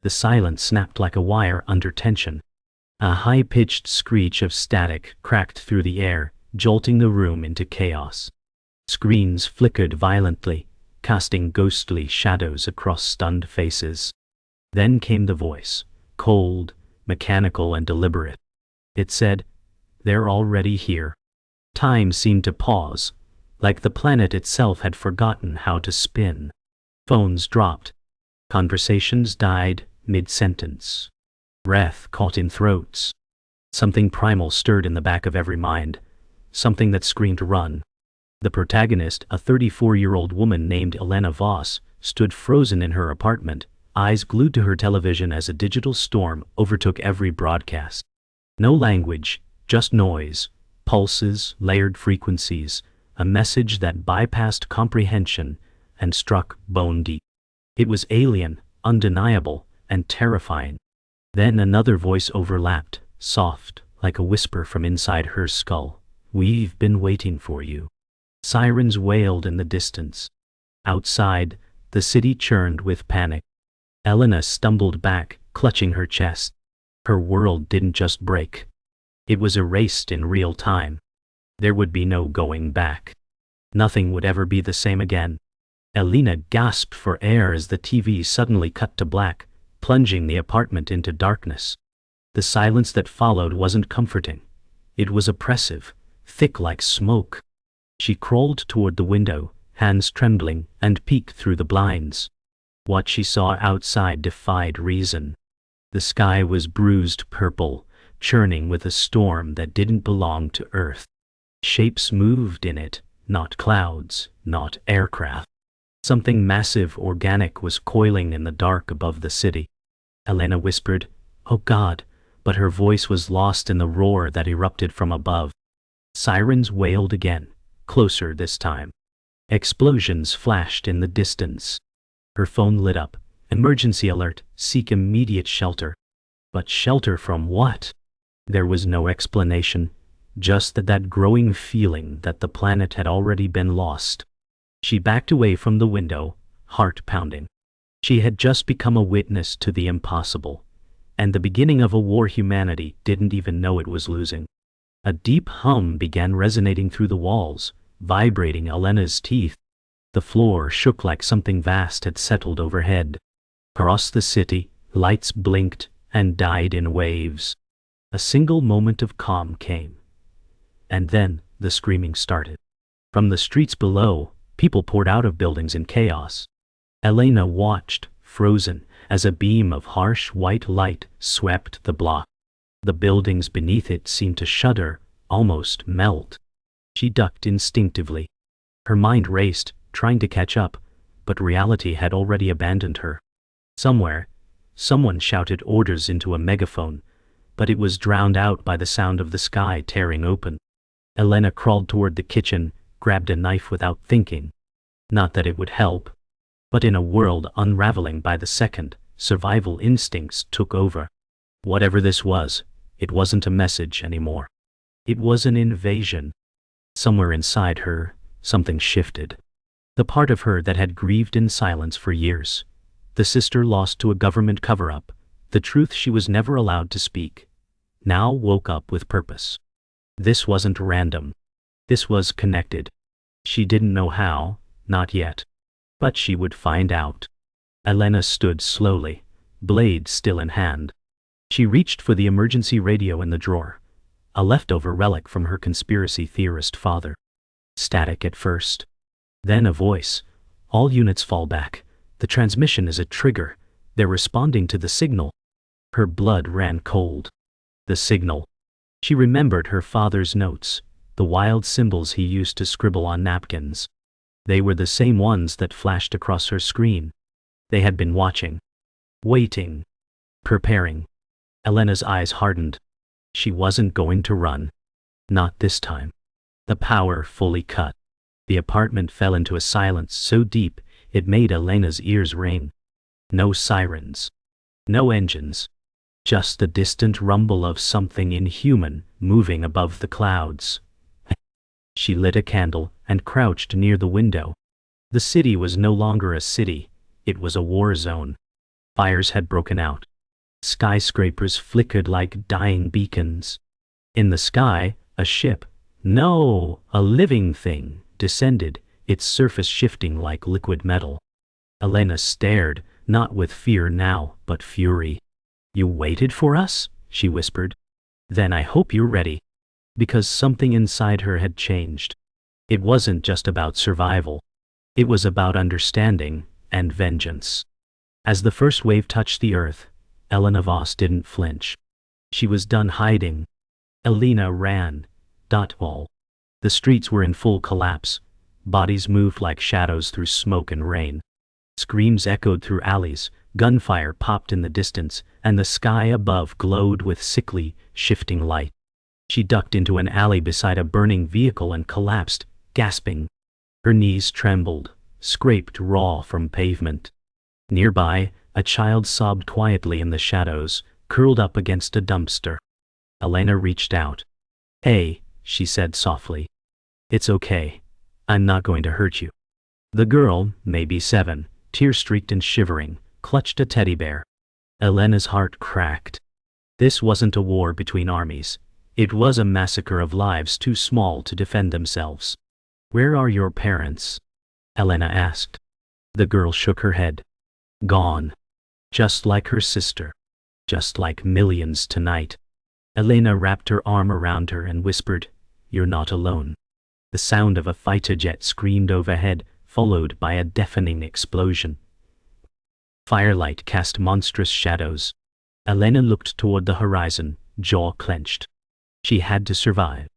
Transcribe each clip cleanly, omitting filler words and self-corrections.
The silence snapped like a wire under tension. A high-pitched screech of static cracked through the air, jolting the room into chaos. Screens flickered violently, casting ghostly shadows across stunned faces. Then came the voice, cold, mechanical and deliberate. It said, "They're already here." Time seemed to pause, like the planet itself had forgotten how to spin. Phones dropped. Conversations died mid-sentence. Breath caught in throats. Something primal stirred in the back of every mind, something that screamed run. The protagonist, a 34-year-old woman named Elena Voss, stood frozen in her apartment, eyes glued to her television as a digital storm overtook every broadcast. No language, just noise, pulses, layered frequencies, a message that bypassed comprehension and struck bone deep. It was alien, undeniable, and terrifying. Then another voice overlapped, soft, like a whisper from inside her skull. "We've been waiting for you." Sirens wailed in the distance. Outside, the city churned with panic. Elena stumbled back, clutching her chest. Her world didn't just break. It was erased in real time. There would be no going back. Nothing would ever be the same again. Elena gasped for air as the TV suddenly cut to black, plunging the apartment into darkness. The silence that followed wasn't comforting. It was oppressive, thick like smoke. She crawled toward the window, hands trembling, and peeked through the blinds. What she saw outside defied reason. The sky was bruised purple, churning with a storm that didn't belong to Earth. Shapes moved in it, not clouds, not aircraft. Something massive, organic was coiling in the dark above the city. Elena whispered, "Oh God," but her voice was lost in the roar that erupted from above. Sirens wailed again, closer this time. Explosions flashed in the distance. Her phone lit up. "Emergency alert, seek immediate shelter." But shelter from what? There was no explanation, just that growing feeling that the planet had already been lost. She backed away from the window, heart pounding. She had just become a witness to the impossible, and the beginning of a war humanity didn't even know it was losing. A deep hum began resonating through the walls, vibrating Elena's teeth. The floor shook like something vast had settled overhead. Across the city, lights blinked and died in waves. A single moment of calm came. And then the screaming started. From the streets below, people poured out of buildings in chaos. Elena watched, frozen, as a beam of harsh white light swept the block. The buildings beneath it seemed to shudder, almost melt. She ducked instinctively. Her mind raced, trying to catch up, but reality had already abandoned her. Somewhere, someone shouted orders into a megaphone, but it was drowned out by the sound of the sky tearing open. Elena crawled toward the kitchen, grabbed a knife without thinking. Not that it would help. But in a world unraveling by the second, survival instincts took over. Whatever this was, it wasn't a message anymore. It was an invasion. Somewhere inside her, something shifted. The part of her that had grieved in silence for years. The sister lost to a government cover-up, the truth she was never allowed to speak, now woke up with purpose. This wasn't random. This was connected. She didn't know how, not yet. But she would find out. Elena stood slowly, blade still in hand. She reached for the emergency radio in the drawer, a leftover relic from her conspiracy theorist father. Static at first. Then a voice. "All units fall back. The transmission is a trigger. They're responding to the signal." Her blood ran cold. The signal. She remembered her father's notes, the wild symbols he used to scribble on napkins. They were the same ones that flashed across her screen. They had been watching. Waiting. Preparing. Elena's eyes hardened. She wasn't going to run. Not this time. The power fully cut. The apartment fell into a silence so deep it made Elena's ears ring. No sirens. No engines. Just the distant rumble of something inhuman moving above the clouds. She lit a candle and crouched near the window. The city was no longer a city, it was a war zone. Fires had broken out. Skyscrapers flickered like dying beacons. In the sky, a ship, no, a living thing, descended, its surface shifting like liquid metal. Elena stared, not with fear now, but fury. "You waited for us?" she whispered. "Then I hope you're ready." Because something inside her had changed. It wasn't just about survival. It was about understanding and vengeance. As the first wave touched the earth, Elena Voss didn't flinch. She was done hiding. Elena ran. All. The streets were in full collapse. Bodies moved like shadows through smoke and rain. Screams echoed through alleys, gunfire popped in the distance, and the sky above glowed with sickly, shifting light. She ducked into an alley beside a burning vehicle and collapsed, gasping. Her knees trembled, scraped raw from pavement. Nearby, a child sobbed quietly in the shadows, curled up against a dumpster. Elena reached out. "Hey," she said softly. "It's okay. I'm not going to hurt you." The girl, maybe 7, tear-streaked and shivering, clutched a teddy bear. Elena's heart cracked. This wasn't a war between armies. It was a massacre of lives too small to defend themselves. "Where are your parents?" Elena asked. The girl shook her head. "Gone. Just like her sister. Just like millions tonight." Elena wrapped her arm around her and whispered, "You're not alone." The sound of a fighter jet screamed overhead, followed by a deafening explosion. Firelight cast monstrous shadows. Elena looked toward the horizon, jaw clenched. She had to survive.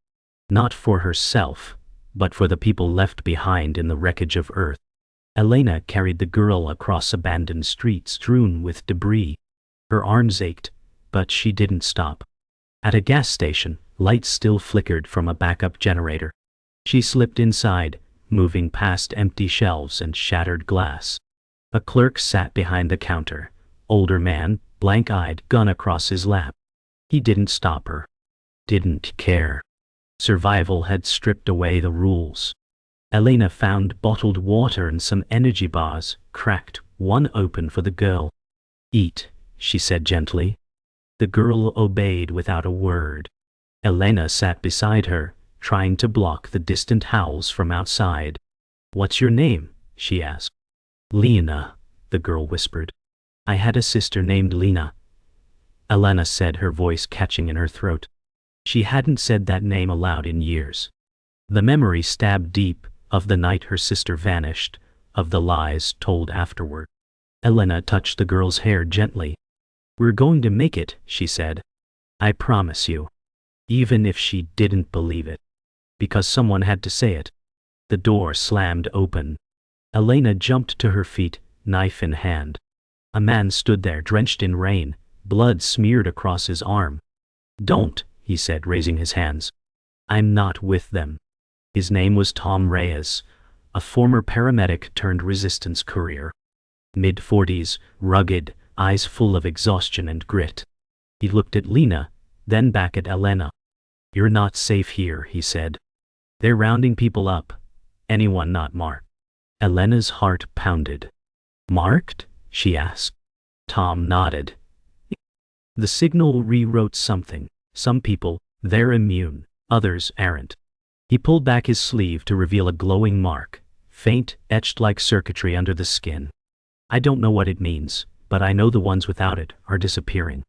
Not for herself, but for the people left behind in the wreckage of Earth. Elena carried the girl across abandoned streets strewn with debris. Her arms ached, but she didn't stop. At a gas station, lights still flickered from a backup generator. She slipped inside, moving past empty shelves and shattered glass. A clerk sat behind the counter, older man, blank-eyed, gun across his lap. He didn't stop her. Didn't care. Survival had stripped away the rules. Elena found bottled water and some energy bars, cracked one open for the girl. "Eat," she said gently. The girl obeyed without a word. Elena sat beside her, trying to block the distant howls from outside. "What's your name?" she asked. "Lena," the girl whispered. "I had a sister named Lena," Elena said, her voice catching in her throat. She hadn't said that name aloud in years. The memory stabbed deep, of the night her sister vanished, of the lies told afterward. Elena touched the girl's hair gently. "We're going to make it," she said. "I promise you." Even if she didn't believe it. Because someone had to say it. The door slammed open. Elena jumped to her feet, knife in hand. A man stood there drenched in rain, blood smeared across his arm. "Don't," he said, raising his hands. "I'm not with them." His name was Tom Reyes, a former paramedic turned resistance courier. Mid-40s, rugged, eyes full of exhaustion and grit. He looked at Lena, then back at Elena. "You're not safe here," he said. "They're rounding people up. Anyone not marked." Elena's heart pounded. "Marked?" she asked. Tom nodded. "The signal rewrote something. Some people, they're immune, others aren't." He pulled back his sleeve to reveal a glowing mark, faint, etched like circuitry under the skin. "I don't know what it means, but I know the ones without it are disappearing."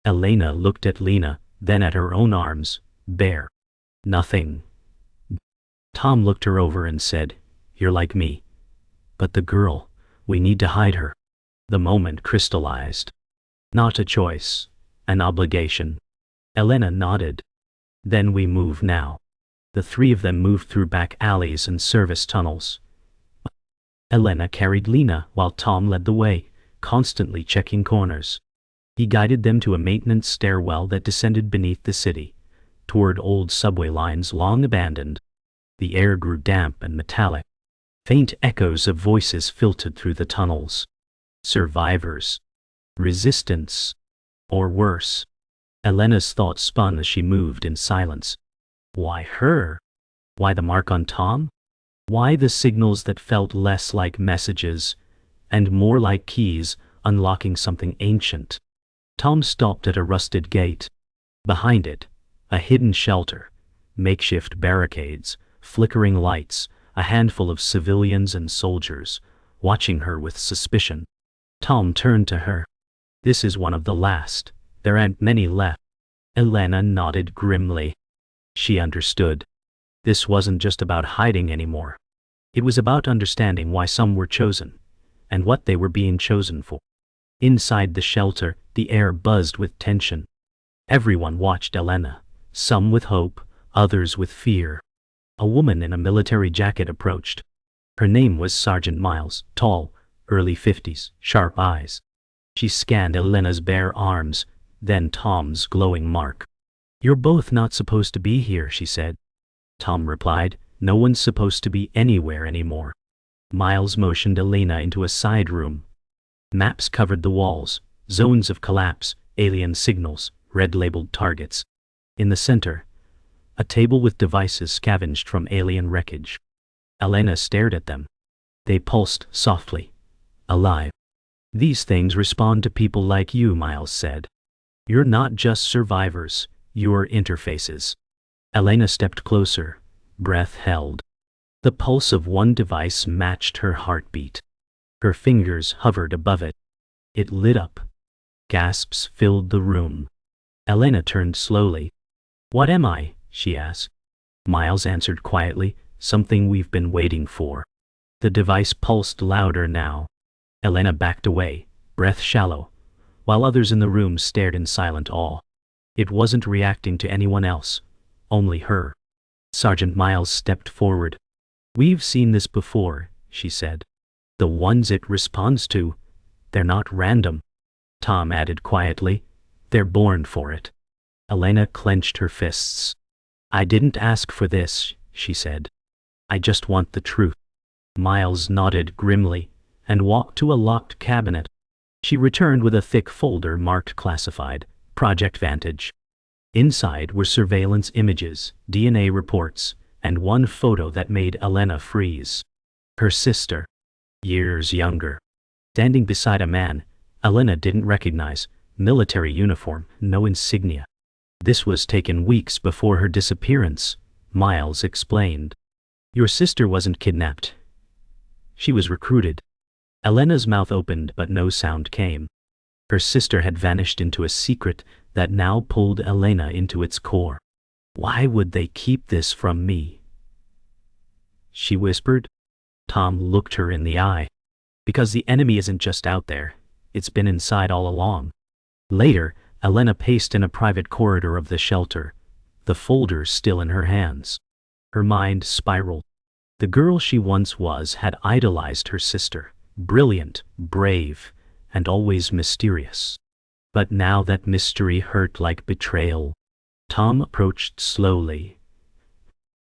Elena looked at Lena, then at her own arms, bare. "Nothing." Tom looked her over and said, "You're like me. But the girl, we need to hide her." The moment crystallized. "Not a choice, an obligation." Elena nodded. "Then we move now." The three of them moved through back alleys and service tunnels. Elena carried Lena while Tom led the way, constantly checking corners. He guided them to a maintenance stairwell that descended beneath the city, toward old subway lines long abandoned. The air grew damp and metallic. Faint echoes of voices filtered through the tunnels. Survivors. Resistance. Or worse. Elena's thoughts spun as she moved in silence. Why her? Why the mark on Tom? Why the signals that felt less like messages and more like keys unlocking something ancient. Tom stopped at a rusted gate. Behind it, a hidden shelter, makeshift barricades, flickering lights, a handful of civilians and soldiers, watching her with suspicion. Tom turned to her. "This is one of the last. There aren't many left." Elena nodded grimly. She understood. This wasn't just about hiding anymore. It was about understanding why some were chosen, and what they were being chosen for. Inside the shelter, the air buzzed with tension. Everyone watched Elena, some with hope, others with fear. A woman in a military jacket approached. Her name was Sergeant Miles, tall, early 50s, sharp eyes. She scanned Elena's bare arms, then Tom's glowing mark. "You're both not supposed to be here," she said. Tom replied, "No one's supposed to be anywhere anymore." Miles motioned Elena into a side room. Maps covered the walls, zones of collapse, alien signals, red-labeled targets. In the center, a table with devices scavenged from alien wreckage. Elena stared at them. They pulsed softly, alive. "These things respond to people like you," Miles said. "You're not just survivors, you're interfaces." Elena stepped closer, breath held. The pulse of one device matched her heartbeat. Her fingers hovered above it. It lit up. Gasps filled the room. Elena turned slowly. "What am I?" she asked. Miles answered quietly, "Something we've been waiting for." The device pulsed louder now. Elena backed away, breath shallow, while others in the room stared in silent awe. It wasn't reacting to anyone else, only her. Sergeant Miles stepped forward. "We've seen this before," she said. "The ones it responds to, they're not random." Tom added quietly, "They're born for it." Elena clenched her fists. "I didn't ask for this," she said. "I just want the truth." Miles nodded grimly and walked to a locked cabinet. She returned with a thick folder marked classified, Project Vantage. Inside were surveillance images, DNA reports, and one photo that made Elena freeze. Her sister, years younger, standing beside a man Elena didn't recognize, military uniform, no insignia. "This was taken weeks before her disappearance," Miles explained. "Your sister wasn't kidnapped. She was recruited." Elena's mouth opened but no sound came. Her sister had vanished into a secret that now pulled Elena into its core. "Why would they keep this from me?" she whispered. Tom looked her in the eye. "Because the enemy isn't just out there, it's been inside all along." Later, Elena paced in a private corridor of the shelter, the folder still in her hands. Her mind spiraled. The girl she once was had idolized her sister, brilliant, brave, and always mysterious. But now that mystery hurt like betrayal. Tom approached slowly.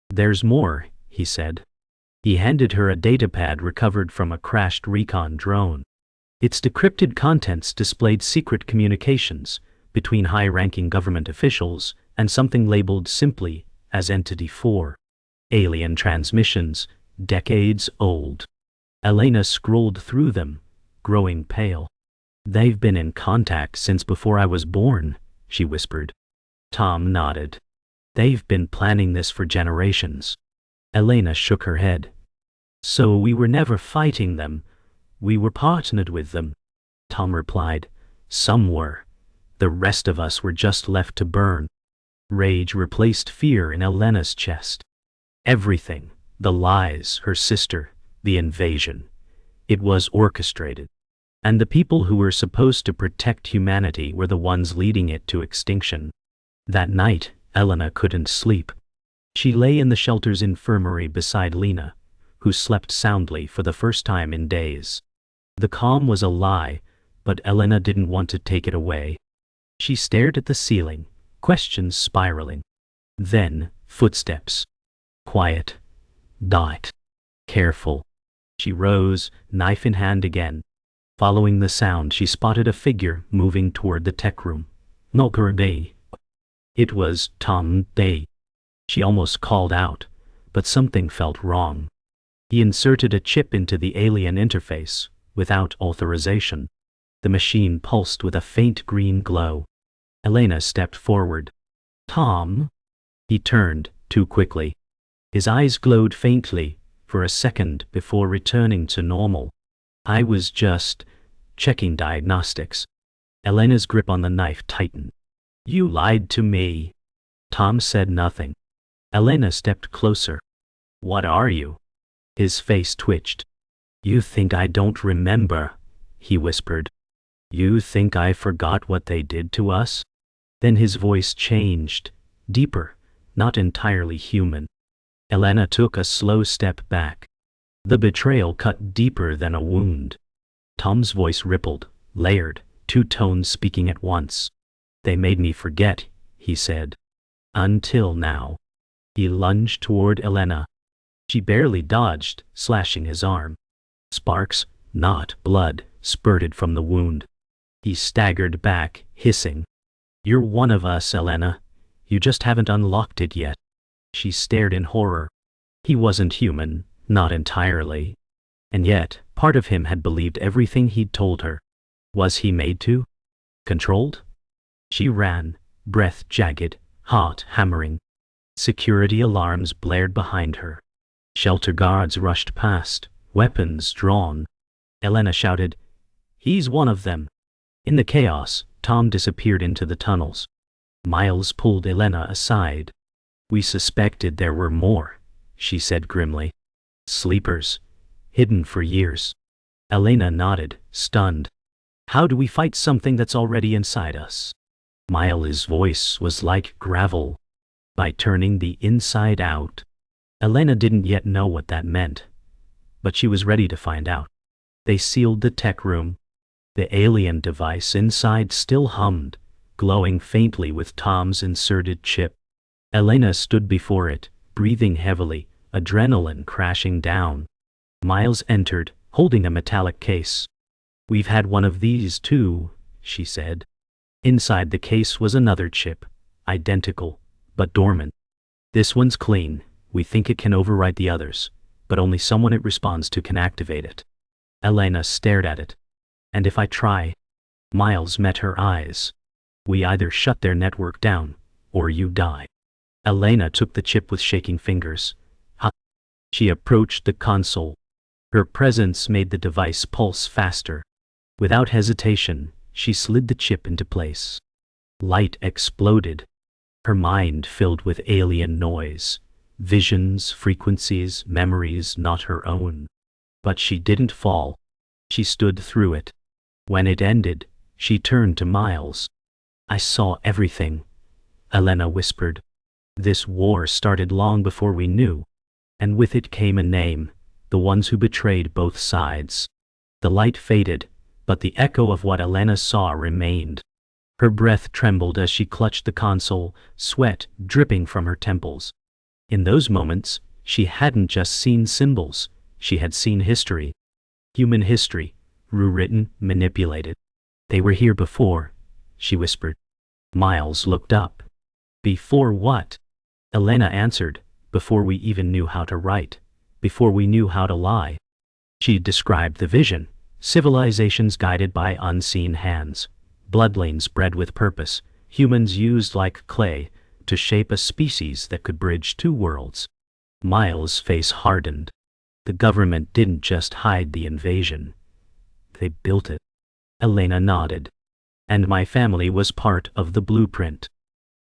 "There's more," he said. He handed her a datapad recovered from a crashed recon drone. Its decrypted contents displayed secret communications between high-ranking government officials and something labeled simply as Entity 4. Alien transmissions, decades old. Elena scrolled through them, growing pale. "They've been in contact since before I was born," she whispered. Tom nodded. "They've been planning this for generations." Elena shook her head. "So we were never fighting them. We were partnered with them." Tom replied. "Some were. The rest of us were just left to burn." Rage replaced fear in Elena's chest. Everything, the lies, her sister, the invasion. It was orchestrated. And the people who were supposed to protect humanity were the ones leading it to extinction. That night, Elena couldn't sleep. She lay in the shelter's infirmary beside Lena, who slept soundly for the first time in days. The calm was a lie, but Elena didn't want to take it away. She stared at the ceiling, questions spiraling. Then, footsteps. Quiet. Diet. Careful. She rose, knife in hand again. Following the sound, she spotted a figure moving toward the tech room. "Noker Day." It was Tom Day. She almost called out, but something felt wrong. He inserted a chip into the alien interface, without authorization. The machine pulsed with a faint green glow. Elena stepped forward. Tom? He turned, too quickly. His eyes glowed faintly, for a second before returning to normal. I was just checking diagnostics. Elena's grip on the knife tightened. You lied to me. Tom said nothing. Elena stepped closer. What are you? His face twitched. You think I don't remember, he whispered. You think I forgot what they did to us? Then his voice changed, deeper, not entirely human. Elena took a slow step back. The betrayal cut deeper than a wound. Tom's voice rippled, layered, two tones speaking at once. They made me forget, he said. Until now. He lunged toward Elena. She barely dodged, slashing his arm. Sparks, not blood, spurted from the wound. He staggered back, hissing. You're one of us, Elena. You just haven't unlocked it yet. She stared in horror. He wasn't human, not entirely. And yet, part of him had believed everything he'd told her. Was he made to? Controlled? She ran, breath jagged, heart hammering. Security alarms blared behind her. Shelter guards rushed past, weapons drawn. Elena shouted, He's one of them. In the chaos, Tom disappeared into the tunnels. Miles pulled Elena aside. We suspected there were more, she said grimly. Sleepers. Hidden for years. Elena nodded, stunned. How do we fight something that's already inside us? Miles' voice was like gravel. By turning the inside out. Elena didn't yet know what that meant. But she was ready to find out. They sealed the tech room. The alien device inside still hummed, glowing faintly with Tom's inserted chip. Elena stood before it, breathing heavily, adrenaline crashing down. Miles entered, holding a metallic case. We've had one of these too, she said. Inside the case was another chip, identical, but dormant. This one's clean. We think it can override the others, but only someone it responds to can activate it. Elena stared at it. And if I try? Miles met her eyes. We either shut their network down, or you die. Elena took the chip with shaking fingers. She approached the console. Her presence made the device pulse faster. Without hesitation, she slid the chip into place. Light exploded. Her mind filled with alien noise. Visions, frequencies, memories not her own. But she didn't fall. She stood through it. When it ended, she turned to Miles. I saw everything, Elena whispered. This war started long before we knew, and with it came a name, the ones who betrayed both sides. The light faded, but the echo of what Elena saw remained. Her breath trembled as she clutched the console, sweat dripping from her temples. In those moments, she hadn't just seen symbols, she had seen history. Human history, rewritten, manipulated. They were here before, she whispered. Miles looked up. Before what? Elena answered, before we even knew how to write, before we knew how to lie. She described the vision, civilizations guided by unseen hands, bloodlines bred with purpose, humans used like clay to shape a species that could bridge two worlds. Miles' face hardened. The government didn't just hide the invasion. They built it. Elena nodded. And my family was part of the blueprint.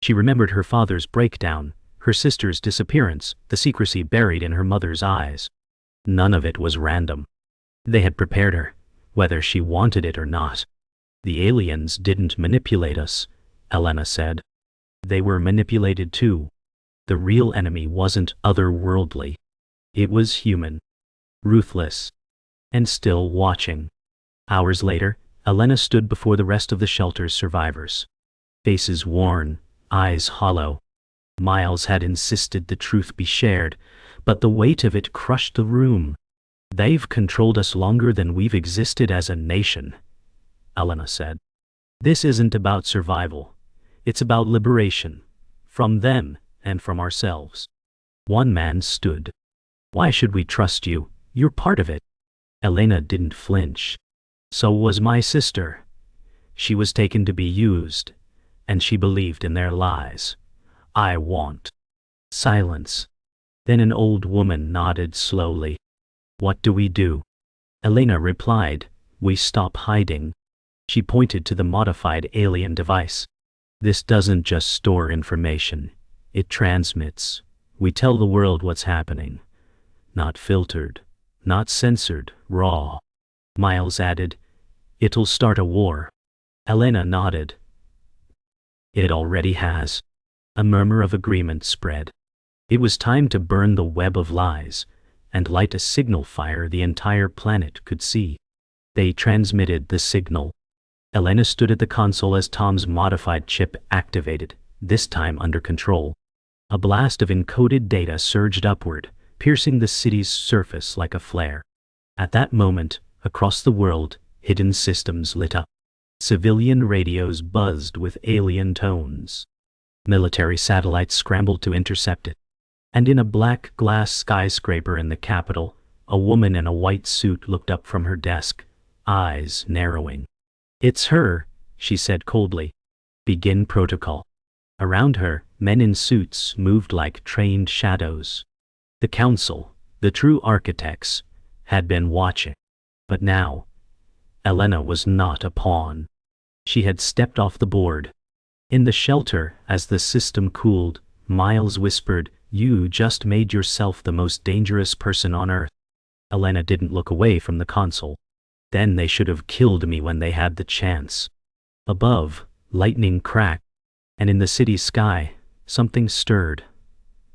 She remembered her father's breakdown, her sister's disappearance, the secrecy buried in her mother's eyes. None of it was random. They had prepared her, whether she wanted it or not. The aliens didn't manipulate us, Elena said. They were manipulated too. The real enemy wasn't otherworldly. It was human. Ruthless. And still watching. Hours later, Elena stood before the rest of the shelter's survivors. Faces worn, eyes hollow. Miles had insisted the truth be shared, but the weight of it crushed the room. They've controlled us longer than we've existed as a nation, Elena said. This isn't about survival. It's about liberation. From them and from ourselves. One man stood. Why should we trust you? You're part of it. Elena didn't flinch. So was my sister. She was taken to be used, and she believed in their lies. I want. Silence. Then an old woman nodded slowly. What do we do? Elena replied, we stop hiding. She pointed to the modified alien device. This doesn't just store information, it transmits. We tell the world what's happening. Not filtered, not censored, raw. Miles added, it'll start a war. Elena nodded. It already has. A murmur of agreement spread. It was time to burn the web of lies and light a signal fire the entire planet could see. They transmitted the signal. Elena stood at the console as Tom's modified chip activated, this time under control. A blast of encoded data surged upward, piercing the city's surface like a flare. At that moment, across the world, hidden systems lit up. Civilian radios buzzed with alien tones. Military satellites scrambled to intercept it. And in a black glass skyscraper in the capital, a woman in a white suit looked up from her desk, eyes narrowing. It's her, she said coldly. Begin protocol. Around her, men in suits moved like trained shadows. The council, the true architects, had been watching. But now, Elena was not a pawn. She had stepped off the board. In the shelter, as the system cooled, Miles whispered, you just made yourself the most dangerous person on Earth. Elena didn't look away from the console. Then they should have killed me when they had the chance. Above, lightning cracked, and in the city sky, something stirred.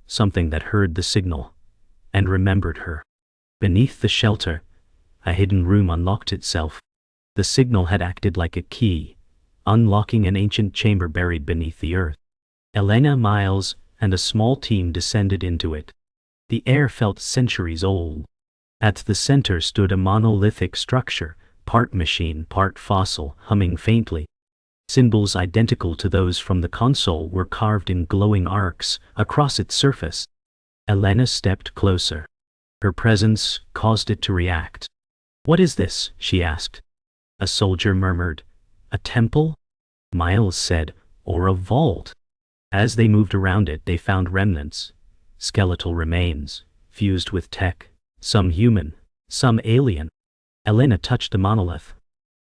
Something that heard the signal and remembered her. Beneath the shelter, a hidden room unlocked itself. The signal had acted like a key, unlocking an ancient chamber buried beneath the earth. Elena, Miles, and a small team descended into it. The air felt centuries old. At the center stood a monolithic structure, part machine, part fossil, humming faintly. Symbols identical to those from the console were carved in glowing arcs across its surface. Elena stepped closer. Her presence caused it to react. What is this? She asked. A soldier murmured. A temple? Miles said, or a vault. As they moved around it, they found remnants, skeletal remains, fused with tech, some human, some alien. Elena touched the monolith.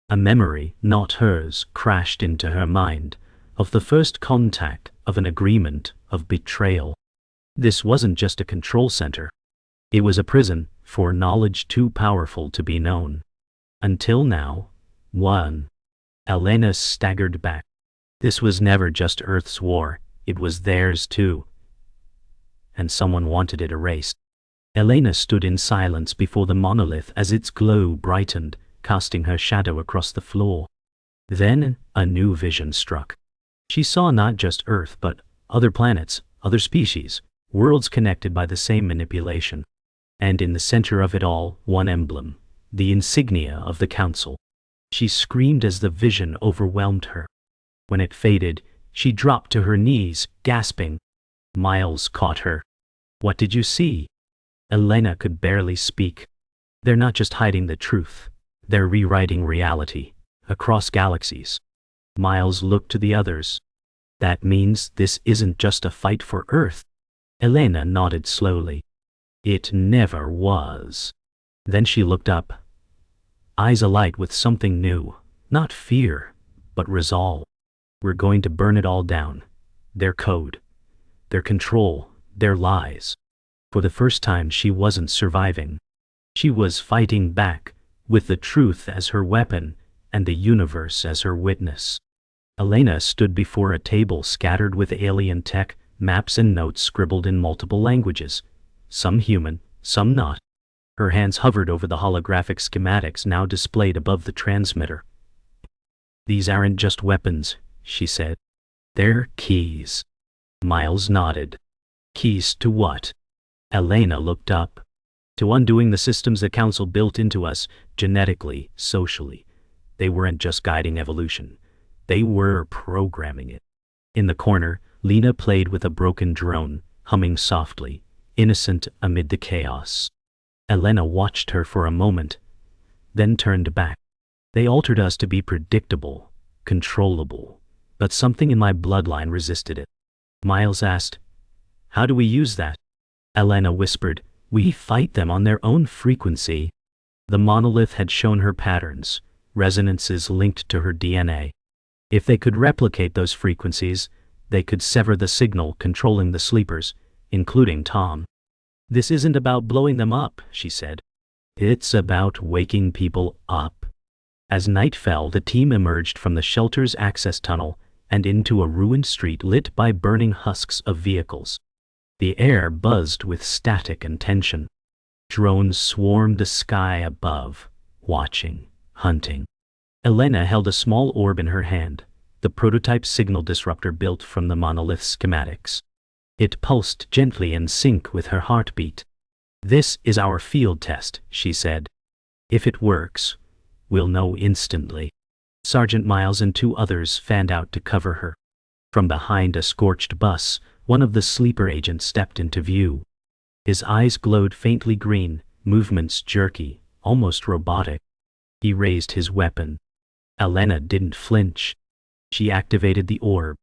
A memory, not hers, crashed into her mind, of the first contact, of an agreement, of betrayal. This wasn't just a control center. It was a prison for knowledge too powerful to be known. Until now, Elena staggered back. This was never just Earth's war, it was theirs too. And someone wanted it erased. Elena stood in silence before the monolith as its glow brightened, casting her shadow across the floor. Then, a new vision struck. She saw not just Earth but other planets, other species, worlds connected by the same manipulation. And in the center of it all, one emblem, the insignia of the Council. She screamed as the vision overwhelmed her. When it faded, she dropped to her knees, gasping. Miles caught her. What did you see? Elena could barely speak. They're not just hiding the truth. They're rewriting reality, across galaxies. Miles looked to the others. That means this isn't just a fight for Earth. Elena nodded slowly. It never was. Then she looked up, eyes alight with something new, not fear, but resolve. We're going to burn it all down. Their code, their control, their lies. For the first time she wasn't surviving. She was fighting back, with the truth as her weapon and the universe as her witness. Elena stood before a table scattered with alien tech, maps and notes scribbled in multiple languages, some human, some not. Her hands hovered over the holographic schematics now displayed above the transmitter. These aren't just weapons, she said. They're keys. Miles nodded. Keys to what? Elena looked up. To undoing the systems the Council built into us, genetically, socially. They weren't just guiding evolution. They were programming it. In the corner, Lena played with a broken drone, humming softly, innocent amid the chaos. Elena watched her for a moment, then turned back. They altered us to be predictable, controllable, but something in my bloodline resisted it. Miles asked, "How do we use that?" Elena whispered, "We fight them on their own frequency." The monolith had shown her patterns, resonances linked to her DNA. If they could replicate those frequencies, they could sever the signal controlling the sleepers, including Tom. "This isn't about blowing them up," she said. "It's about waking people up." As night fell, the team emerged from the shelter's access tunnel and into a ruined street lit by burning husks of vehicles. The air buzzed with static and tension. Drones swarmed the sky above, watching, hunting. Elena held a small orb in her hand, the prototype signal disruptor built from the monolith's schematics. It pulsed gently in sync with her heartbeat. "This is our field test," she said. "If it works, we'll know instantly." Sergeant Miles and 2 others fanned out to cover her. From behind a scorched bus, one of the sleeper agents stepped into view. His eyes glowed faintly green, movements jerky, almost robotic. He raised his weapon. Elena didn't flinch. She activated the orb.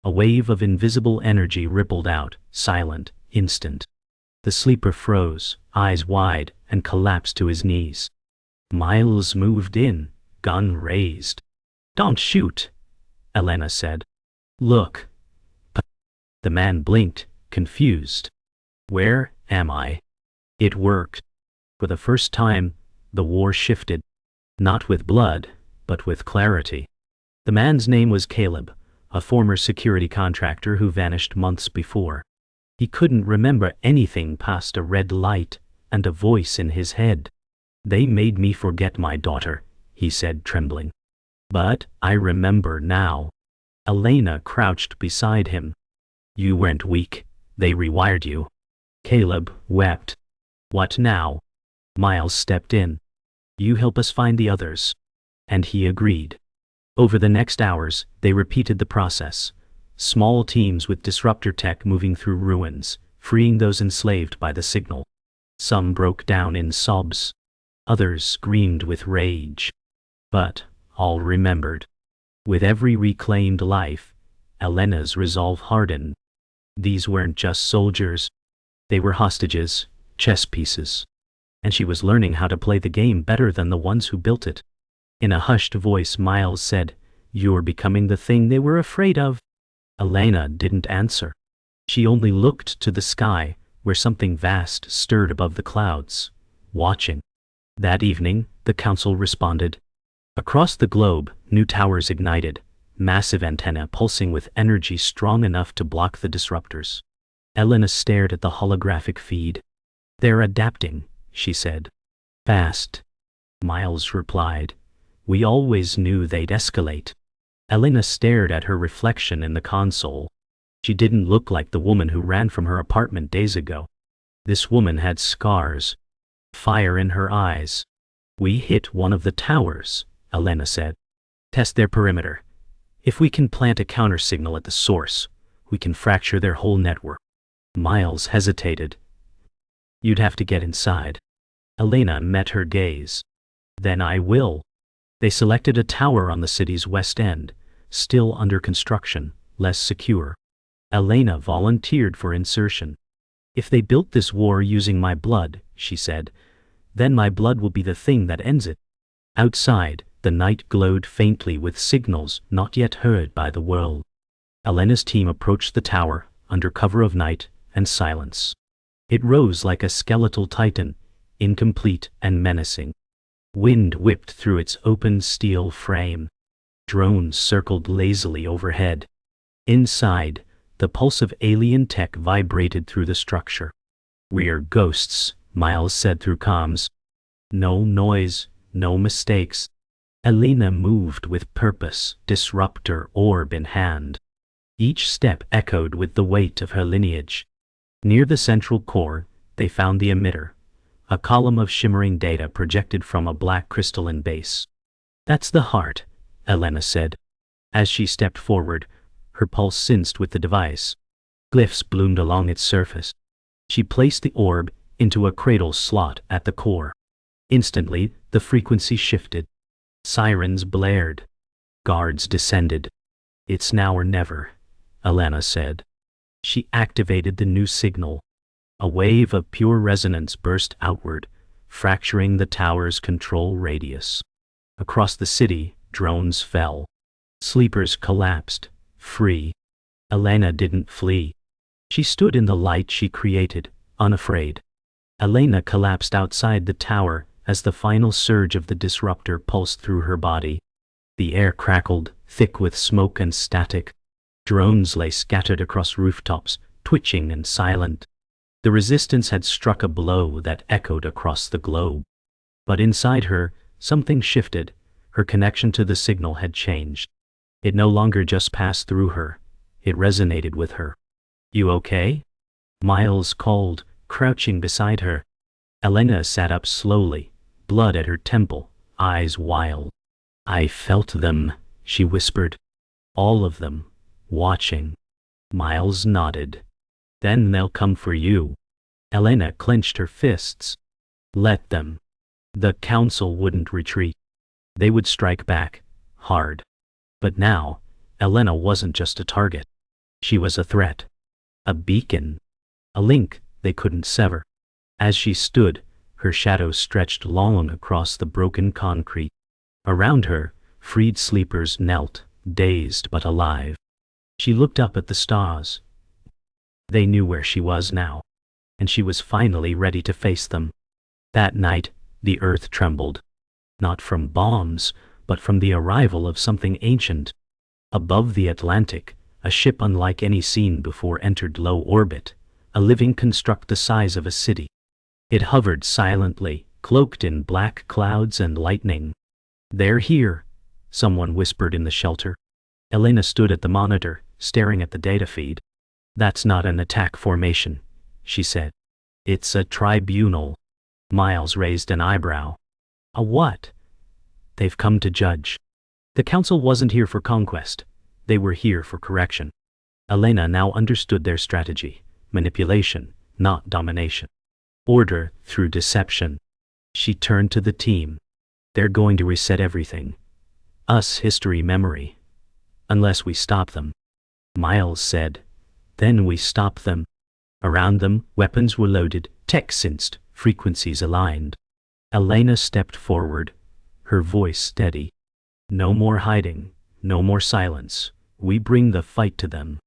A wave of invisible energy rippled out, silent, instant. The sleeper froze, eyes wide, and collapsed to his knees. Miles moved in, gun raised. "Don't shoot," Elena said. "Look." The man blinked, confused. "Where am I?" It worked. For the first time, the war shifted. Not with blood, but with clarity. The man's name was Caleb, a former security contractor who vanished months before. He couldn't remember anything past a red light and a voice in his head. "They made me forget my daughter," he said, trembling. "But I remember now." Elena crouched beside him. "You weren't weak. They rewired you." Caleb wept. "What now?" Miles stepped in. "You help us find the others." And he agreed. Over the next hours, they repeated the process. Small teams with disruptor tech moving through ruins, freeing those enslaved by the signal. Some broke down in sobs. Others screamed with rage. But all remembered. With every reclaimed life, Elena's resolve hardened. These weren't just soldiers. They were hostages, chess pieces. And she was learning how to play the game better than the ones who built it. In a hushed voice, Miles said, "You're becoming the thing they were afraid of." Elena didn't answer. She only looked to the sky, where something vast stirred above the clouds, watching. That evening, the council responded. Across the globe, new towers ignited, massive antennae pulsing with energy strong enough to block the disruptors. Elena stared at the holographic feed. "They're adapting," she said. "Fast," Miles replied. "We always knew they'd escalate." Elena stared at her reflection in the console. She didn't look like the woman who ran from her apartment days ago. This woman had scars, fire in her eyes. "We hit one of the towers," Elena said. "Test their perimeter. If we can plant a counter-signal at the source, we can fracture their whole network." Miles hesitated. "You'd have to get inside." Elena met her gaze. "Then I will." They selected a tower on the city's west end, still under construction, less secure. Elena volunteered for insertion. "If they built this war using my blood," she said, "then my blood will be the thing that ends it." Outside, the night glowed faintly with signals not yet heard by the world. Elena's team approached the tower, under cover of night and silence. It rose like a skeletal titan, incomplete and menacing. Wind whipped through its open steel frame. Drones circled lazily overhead. Inside, the pulse of alien tech vibrated through the structure. "We're ghosts," Miles said through comms. "No noise, no mistakes." Elena moved with purpose, disruptor orb in hand. Each step echoed with the weight of her lineage. Near the central core, they found the emitter, a column of shimmering data projected from a black crystalline base. "That's the heart," Elena said. As she stepped forward, her pulse synced with the device. Glyphs bloomed along its surface. She placed the orb into a cradle slot at the core. Instantly, the frequency shifted. Sirens blared. Guards descended. "It's now or never," Elena said. She activated the new signal. A wave of pure resonance burst outward, fracturing the tower's control radius. Across the city, drones fell. Sleepers collapsed, free. Elena didn't flee. She stood in the light she created, unafraid. Elena collapsed outside the tower as the final surge of the disruptor pulsed through her body. The air crackled, thick with smoke and static. Drones lay scattered across rooftops, twitching and silent. The resistance had struck a blow that echoed across the globe. But inside her, something shifted. Her connection to the signal had changed. It no longer just passed through her. It resonated with her. "You okay?" Miles called, crouching beside her. Elena sat up slowly, blood at her temple, eyes wild. "I felt them," she whispered. "All of them. Watching." Miles nodded. "Then they'll come for you." Elena clenched her fists. "Let them." The council wouldn't retreat. They would strike back, hard. But now, Elena wasn't just a target. She was a threat. A beacon. A link they couldn't sever. As she stood, her shadow stretched long across the broken concrete. Around her, freed sleepers knelt, dazed but alive. She looked up at the stars. They knew where she was now, and she was finally ready to face them. That night, the earth trembled. Not from bombs, but from the arrival of something ancient. Above the Atlantic, a ship unlike any seen before entered low orbit, a living construct the size of a city. It hovered silently, cloaked in black clouds and lightning. "They're here," someone whispered in the shelter. Elena stood at the monitor, staring at the data feed. "That's not an attack formation," she said. "It's a tribunal." Miles raised an eyebrow. "A what?" "They've come to judge." The council wasn't here for conquest. They were here for correction. Elena now understood their strategy: manipulation, not domination. Order through deception. She turned to the team. "They're going to reset everything. Us history memory. Unless we stop them." Miles said. "Then we stop them." Around them, weapons were loaded, tech synced, frequencies aligned. Elena stepped forward, her voice steady. "No more hiding, no more silence. We bring the fight to them."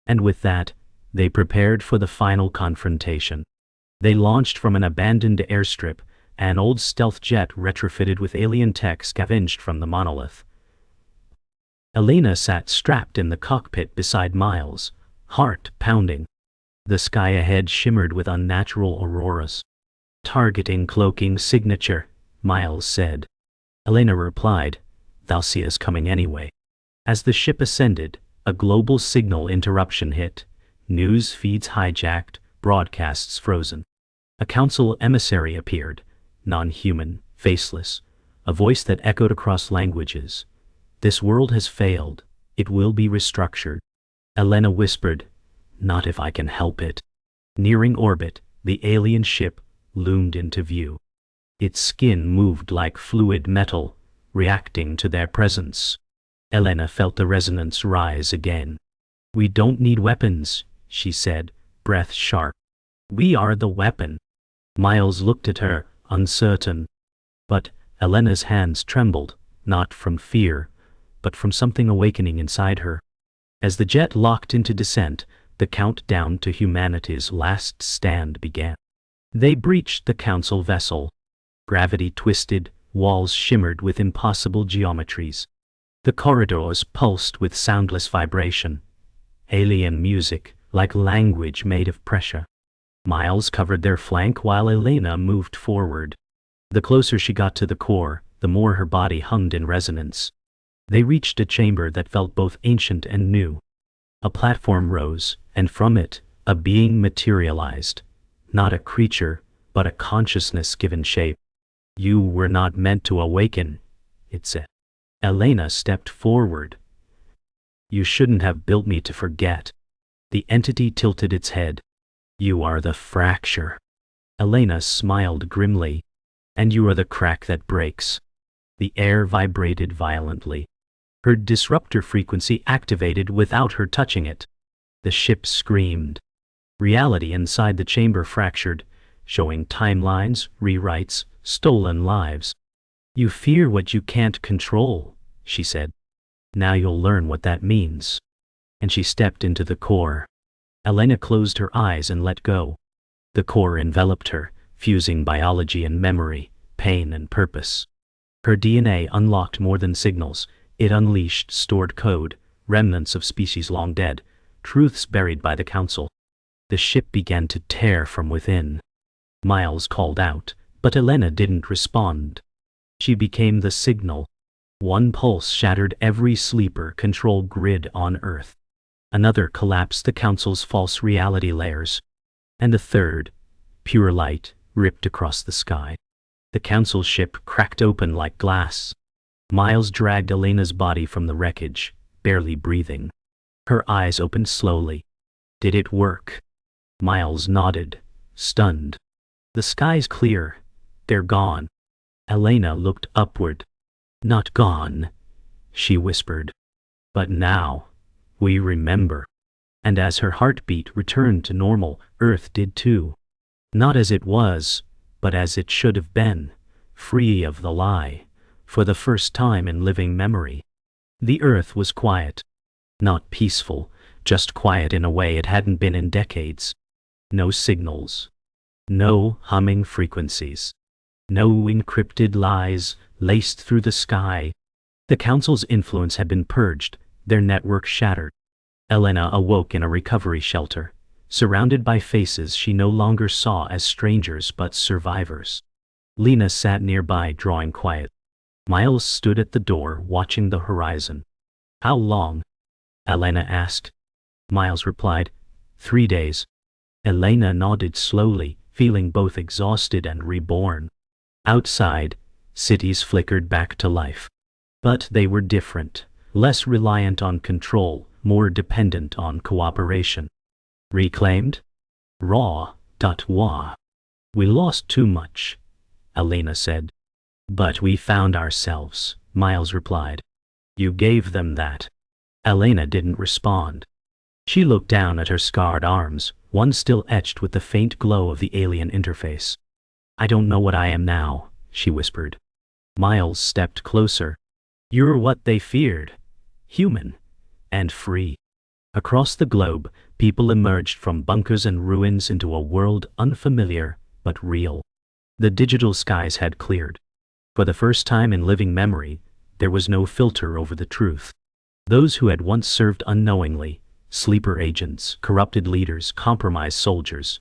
And with that, they prepared for the final confrontation. They launched from an abandoned airstrip, an old stealth jet retrofitted with alien tech scavenged from the monolith. Elena sat strapped in the cockpit beside Miles, heart pounding. The sky ahead shimmered with unnatural auroras. "Targeting cloaking signature," Miles said. Elena replied, "They'll see us coming anyway." As the ship ascended, a global signal interruption hit. News feeds hijacked, broadcasts frozen. A council emissary appeared, non-human, faceless, a voice that echoed across languages. "This world has failed. It will be restructured." Elena whispered, "Not if I can help it." Nearing orbit, the alien ship loomed into view. Its skin moved like fluid metal, reacting to their presence. Elena felt the resonance rise again. "We don't need weapons," she said, breath sharp. "We are the weapon." Miles looked at her, uncertain. But Elena's hands trembled, not from fear, but from something awakening inside her. As the jet locked into descent, the countdown to humanity's last stand began. They breached the council vessel. Gravity twisted, walls shimmered with impossible geometries. The corridors pulsed with soundless vibration. Alien music, like language made of pressure. Miles covered their flank while Elena moved forward. The closer she got to the core, the more her body hummed in resonance. They reached a chamber that felt both ancient and new. A platform rose, and from it, a being materialized. Not a creature, but a consciousness given shape. "You were not meant to awaken," it said. Elena stepped forward. "You shouldn't have built me to forget." The entity tilted its head. "You are the fracture." Elena smiled grimly. "And you are the crack that breaks." The air vibrated violently. Her disruptor frequency activated without her touching it. The ship screamed. Reality inside the chamber fractured, showing timelines, rewrites, stolen lives. "You fear what you can't control," she said. "Now you'll learn what that means." And she stepped into the core. Elena closed her eyes and let go. The core enveloped her, fusing biology and memory, pain and purpose. Her DNA unlocked more than signals. It unleashed stored code, remnants of species long dead, truths buried by the Council. The ship began to tear from within. Miles called out, but Elena didn't respond. She became the signal. One pulse shattered every sleeper control grid on Earth. Another collapsed the Council's false reality layers. And a third, pure light, ripped across the sky. The Council ship cracked open like glass. Miles dragged Elena's body from the wreckage, barely breathing. Her eyes opened slowly. Did it work? Miles nodded, stunned. "The sky's clear. They're gone." Elena looked upward. "Not gone," she whispered. "But now, we remember." And as her heartbeat returned to normal, Earth did too. Not as it was, but as it should have been, free of the lie, for the first time in living memory. The Earth was quiet. Not peaceful, just quiet in a way it hadn't been in decades. No signals. No humming frequencies. No encrypted lies laced through the sky. The Council's influence had been purged, their network shattered. Elena awoke in a recovery shelter, surrounded by faces she no longer saw as strangers but survivors. Lena sat nearby, drawing quiet. Miles stood at the door, watching the horizon. "How long?" Elena asked. Miles replied, 3 days. Elena nodded slowly, feeling both exhausted and reborn. Outside, cities flickered back to life. But they were different, less reliant on control, more dependent on cooperation. "Reclaimed? Raw. Wah. We lost too much," Elena said. "But we found ourselves," Miles replied. "You gave them that." Elena didn't respond. She looked down at her scarred arms, one still etched with the faint glow of the alien interface. "I don't know what I am now," she whispered. Miles stepped closer. "You're what they feared. Human. And free." Across the globe, people emerged from bunkers and ruins into a world unfamiliar but real. The digital skies had cleared. For the first time in living memory, there was no filter over the truth. Those who had once served unknowingly, sleeper agents, corrupted leaders, compromised soldiers,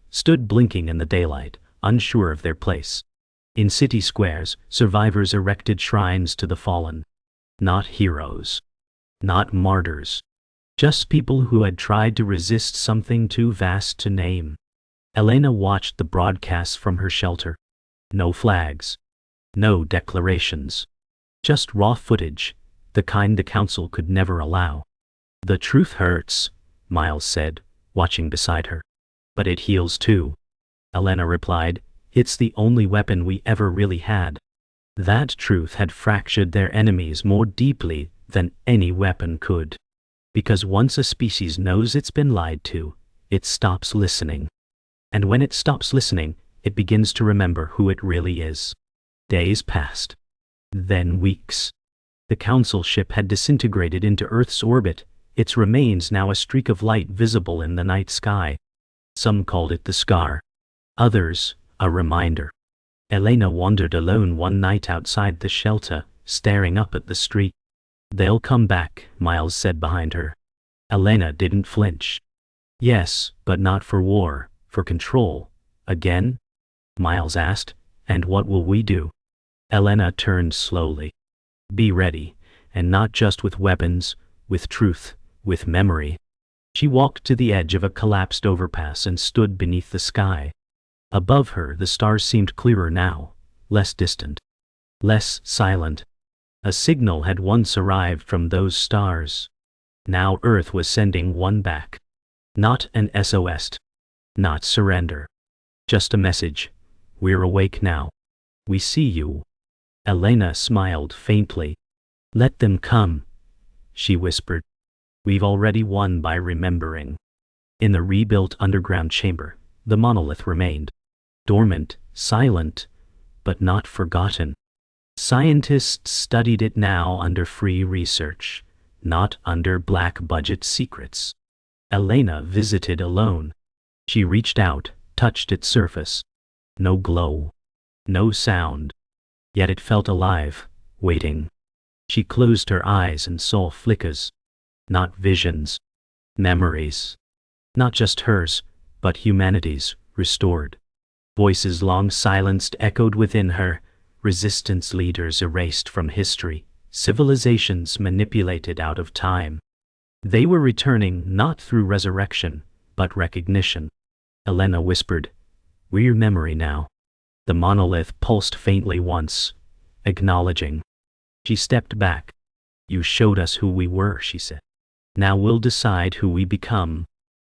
stood blinking in the daylight, unsure of their place. In city squares, survivors erected shrines to the fallen. Not heroes. Not martyrs. Just people who had tried to resist something too vast to name. Elena watched the broadcasts from her shelter. No flags. No declarations. Just raw footage, the kind the Council could never allow. "The truth hurts," Miles said, watching beside her. "But it heals too," Elena replied. "It's the only weapon we ever really had." That truth had fractured their enemies more deeply than any weapon could. Because once a species knows it's been lied to, it stops listening. And when it stops listening, it begins to remember who it really is. Days passed. Then weeks. The Council ship had disintegrated into Earth's orbit, its remains now a streak of light visible in the night sky. Some called it the scar. Others, a reminder. Elena wandered alone one night outside the shelter, staring up at the street. "They'll come back," Miles said behind her. Elena didn't flinch. "Yes, but not for war, for control." "Again?" Miles asked. "And what will we do?" Elena turned slowly. "Be ready, and not just with weapons, with truth, with memory." She walked to the edge of a collapsed overpass and stood beneath the sky. Above her, the stars seemed clearer now, less distant, less silent. A signal had once arrived from those stars. Now Earth was sending one back. Not an SOS. Not surrender. Just a message. "We're awake now. We see you." Elena smiled faintly. Let them come, she whispered. We've already won by remembering. In the rebuilt underground chamber, the monolith remained. Dormant, silent, but not forgotten. Scientists studied it now under free research, not under black budget secrets. Elena visited alone. She reached out, touched its surface. No glow. No sound. Yet it felt alive, waiting. She closed her eyes and saw flickers. Not visions. Memories. Not just hers, but humanity's, restored. Voices long silenced echoed within her, resistance leaders erased from history, civilizations manipulated out of time. They were returning not through resurrection, but recognition. Elena whispered, "We're your memory now." The monolith pulsed faintly once, acknowledging. She stepped back. "You showed us who we were," she said. "Now we'll decide who we become."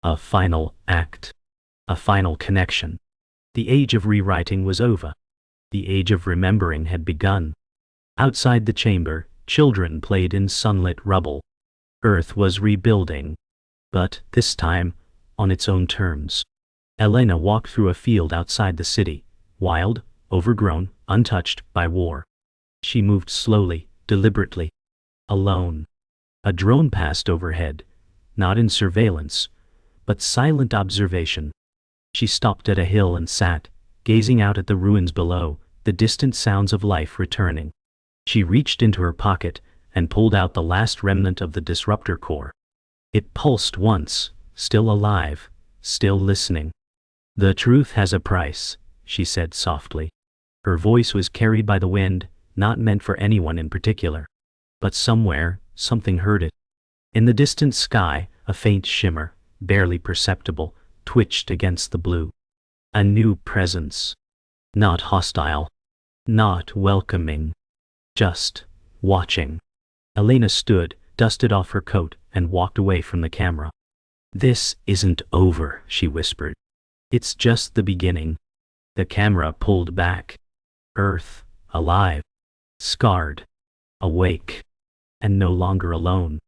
A final act. A final connection. The age of rewriting was over. The age of remembering had begun. Outside the chamber, children played in sunlit rubble. Earth was rebuilding. But, this time, on its own terms. Elena walked through a field outside the city, wild, overgrown, untouched by war. She moved slowly, deliberately. Alone. A drone passed overhead, not in surveillance, but silent observation. She stopped at a hill and sat, gazing out at the ruins below, the distant sounds of life returning. She reached into her pocket and pulled out the last remnant of the disruptor core. It pulsed once, still alive, still listening. "The truth has a price," she said softly. Her voice was carried by the wind, not meant for anyone in particular. But somewhere, something heard it. In the distant sky, a faint shimmer, barely perceptible, twitched against the blue. A new presence. Not hostile. Not welcoming. Just watching. Elena stood, dusted off her coat, and walked away from the camera. "This isn't over," she whispered. "It's just the beginning." The camera pulled back. Earth, alive, scarred, awake, and no longer alone.